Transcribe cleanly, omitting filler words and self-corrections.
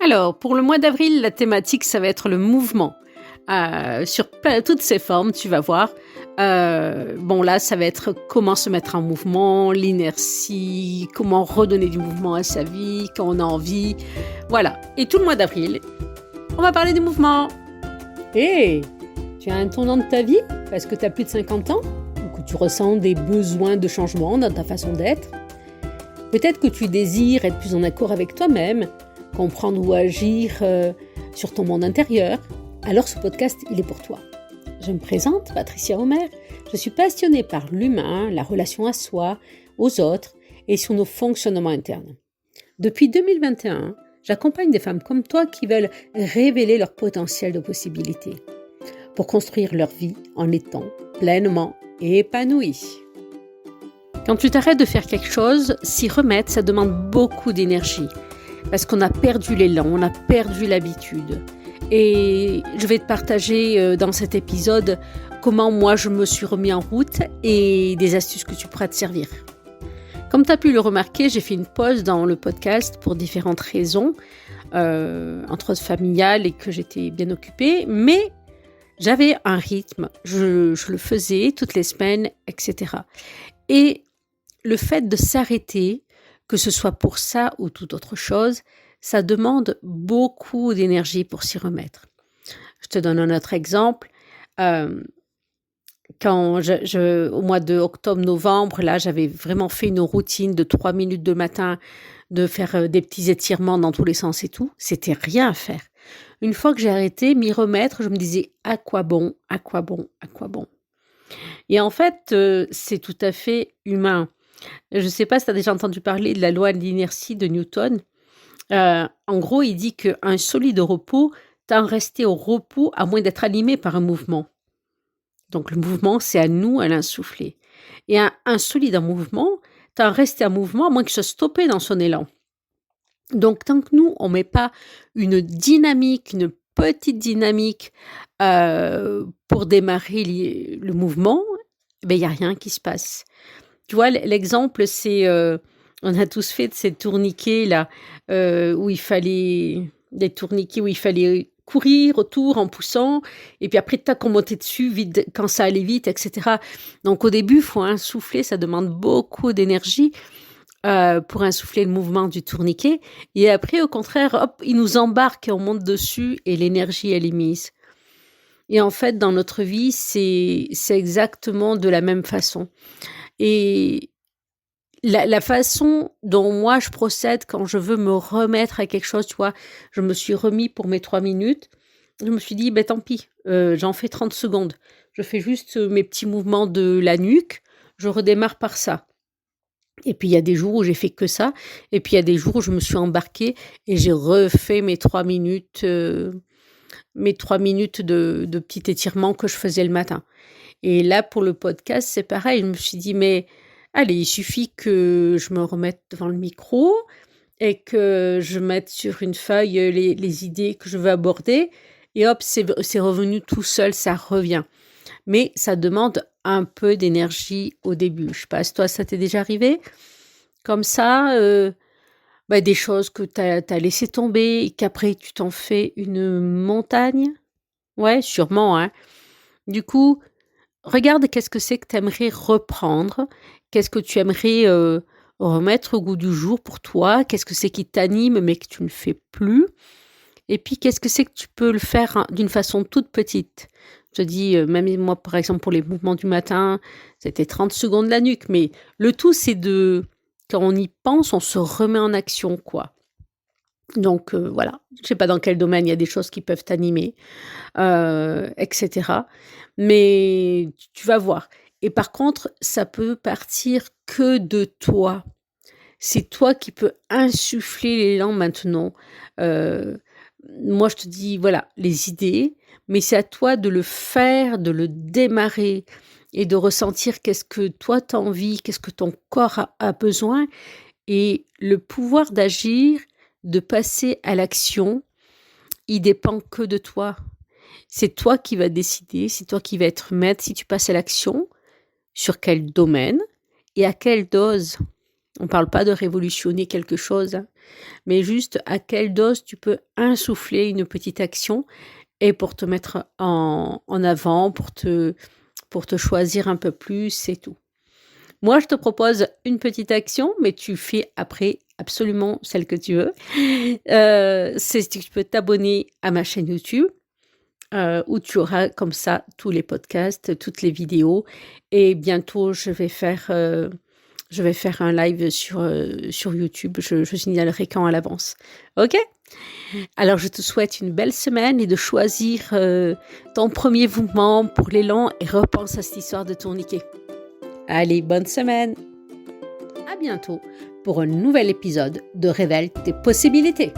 Alors, pour le mois d'avril, la thématique, ça va être le mouvement. Sur toutes ses formes, tu vas voir. Bon, là, ça va être comment se mettre en mouvement, l'inertie, comment redonner du mouvement à sa vie, quand on a envie. Voilà. Et tout le mois d'avril, on va parler du mouvement. Hé, tu as un tournant de ta vie parce que tu as plus de 50 ans ou que tu ressens des besoins de changement dans ta façon d'être. Peut-être que tu désires être plus en accord avec toi-même, comprendre ou agir sur ton monde intérieur. Alors ce podcast, il est pour toi. Je me présente, Patricia Omer. Je suis passionnée par l'humain, la relation à soi, aux autres et sur nos fonctionnements internes. Depuis 2021, j'accompagne des femmes comme toi qui veulent révéler leur potentiel de possibilités pour construire leur vie en étant pleinement épanouies. Quand tu t'arrêtes de faire quelque chose, s'y remettre, ça demande beaucoup d'énergie. Parce qu'on a perdu l'élan, on a perdu l'habitude. Et je vais te partager dans cet épisode comment moi je me suis remis en route et des astuces que tu pourras te servir. Comme tu as pu le remarquer, j'ai fait une pause dans le podcast pour différentes raisons, entre autres familiales et que j'étais bien occupée, mais j'avais un rythme, je le faisais toutes les semaines, etc. Et le fait de s'arrêter, que ce soit pour ça ou toute autre chose, ça demande beaucoup d'énergie pour s'y remettre. Je te donne un autre exemple. Quand au mois de octobre-novembre, là, j'avais vraiment fait une routine de 3 minutes de matin, de faire des petits étirements dans tous les sens et tout. C'était rien à faire. Une fois que j'ai arrêté, m'y remettre, je me disais à quoi bon, à quoi bon, à quoi bon. Et en fait, c'est tout à fait humain. Je ne sais pas si tu as déjà entendu parler de la loi de l'inertie de Newton. En gros, il dit qu'un solide au repos tend à rester au repos à moins d'être animé par un mouvement. Donc, le mouvement, c'est à nous à l'insuffler. Et un solide en mouvement tend à rester en mouvement à moins qu'il soit stoppé dans son élan. Donc, tant que nous, on ne met pas une dynamique, une petite dynamique pour démarrer le mouvement, il n'y a rien qui se passe. Tu vois, l'exemple, c'est, on a tous fait de ces tourniquets là, où il fallait courir autour en poussant, et puis après, tac, on montait dessus vite quand ça allait vite, etc. Donc au début, il faut insuffler, ça demande beaucoup d'énergie pour insuffler le mouvement du tourniquet. Et après, au contraire, hop, il nous embarque et on monte dessus et l'énergie, elle est mise. Et en fait, dans notre vie, c'est exactement de la même façon. Et la façon dont moi je procède quand je veux me remettre à quelque chose, tu vois, je me suis remis pour mes 3 minutes, je me suis dit, tant pis, j'en fais 30 secondes. Je fais juste mes petits mouvements de la nuque, je redémarre par ça. Et puis il y a des jours où j'ai fait que ça, et puis il y a des jours où je me suis embarquée et j'ai refait mes 3 minutes, de petit étirement que je faisais le matin. Et là, pour le podcast, c'est pareil. Je me suis dit, mais allez, il suffit que je me remette devant le micro et que je mette sur une feuille les idées que je veux aborder. Et hop, c'est revenu tout seul, ça revient. Mais ça demande un peu d'énergie au début. Je sais pas, toi, ça t'est déjà arrivé? Comme ça, des choses que tu as laissé tomber et qu'après, tu t'en fais une montagne? Ouais, sûrement, hein. Du coup, regarde qu'est-ce que c'est que tu aimerais reprendre, qu'est-ce que tu aimerais remettre au goût du jour pour toi, qu'est-ce que c'est qui t'anime mais que tu ne fais plus, et puis qu'est-ce que c'est que tu peux le faire d'une façon toute petite. Je te dis, même moi par exemple pour les mouvements du matin, c'était 30 secondes la nuque, mais le tout c'est quand on y pense, on se remet en action quoi. Donc voilà, je ne sais pas dans quel domaine il y a des choses qui peuvent t'animer, etc. Mais tu vas voir. Et par contre, ça peut partir que de toi. C'est toi qui peux insuffler l'élan maintenant. Moi, je te dis, voilà, les idées, mais c'est à toi de le faire, de le démarrer et de ressentir qu'est-ce que toi t'as envie, qu'est-ce que ton corps a besoin. Et le pouvoir d'agir, de passer à l'action, il dépend que de toi. C'est toi qui vas décider, c'est toi qui vas être maître si tu passes à l'action, sur quel domaine et à quelle dose. On ne parle pas de révolutionner quelque chose, hein, mais juste à quelle dose tu peux insuffler une petite action et pour te mettre en avant, pour te choisir un peu plus, c'est tout. Moi, je te propose une petite action, mais tu fais après absolument celle que tu veux. C'est que tu peux t'abonner à ma chaîne YouTube, où tu auras comme ça tous les podcasts, toutes les vidéos. Et bientôt, je vais faire un live sur YouTube. Je signalerai quand à l'avance. OK? Alors, je te souhaite une belle semaine et de choisir ton premier mouvement pour l'élan et repense à cette histoire de tourniquet. Allez, bonne semaine! À bientôt pour un nouvel épisode de Révèle tes possibilités.